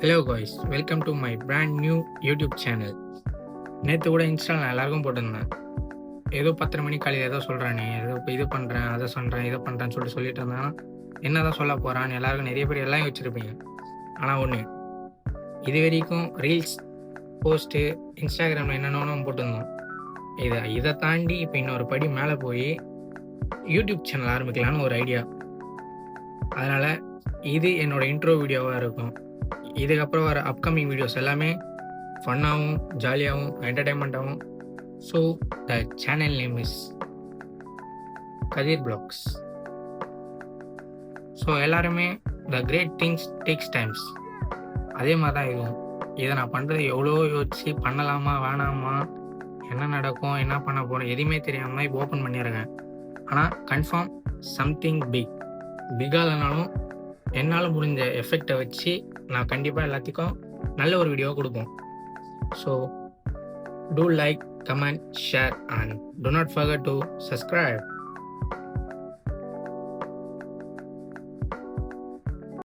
Hello guys, welcome to my brand new YouTube channel. நேற்று கூட இன்ஸ்டாவில் நான் எல்லாருக்கும் போட்டிருந்தேன். ஏதோ 10 மணி காலையில் ஏதோ சொல்கிறானே, ஏதோ இப்போ இது பண்ணுறேன், அதை சொல்கிறேன், இதை பண்ணுறேன்னு சொல்லிட்டு இருந்தாங்கன்னா என்ன தான் சொல்ல போகிறான்னு எல்லாருக்கும் நிறைய பேர் எல்லாம் வச்சுருப்பீங்க. ஆனால் ஒன்று, இது வரைக்கும் ரீல்ஸ் போஸ்ட்டு இன்ஸ்டாகிராமில் என்னென்னு போட்டிருந்தோம். இதை தாண்டி இப்போ இன்னொரு படி மேலே போய் யூடியூப் சேனல் ஆரம்பிக்கலான்னு ஒரு ஐடியா. அதனால் இது என்னோடய இன்ட்ரோ வீடியோவாக இருக்கும். இதுக்கப்புறம் வர அப்கமிங் வீடியோஸ் எல்லாமே ஃபன்னாகவும் ஜாலியாகவும் என்டர்டைன்மெண்ட்டாகவும். So the channel name is Kathir vlogs. So எல்லாருமே the great things takes times, அதே மாதிரி தான் இருக்கும். இதை நான் பண்ணுறது எவ்வளோ யோசிச்சு பண்ணலாமா வேணாமா, என்ன நடக்கும், என்ன பண்ண போகிறோம் எதுவுமே தெரியாமல் தான் இப்போ ஓப்பன் பண்ணிடுறேன். ஆனால் கன்ஃபார்ம் சம்திங் பிக்காக இல்லைனாலும் என்னால் முடிஞ்ச எஃபெக்டை வச்சு நான் கண்டிப்பாக எல்லாத்துக்கும் நல்ல ஒரு வீடியோ கொடுப்போம். So do like, comment, share and do not forget to subscribe.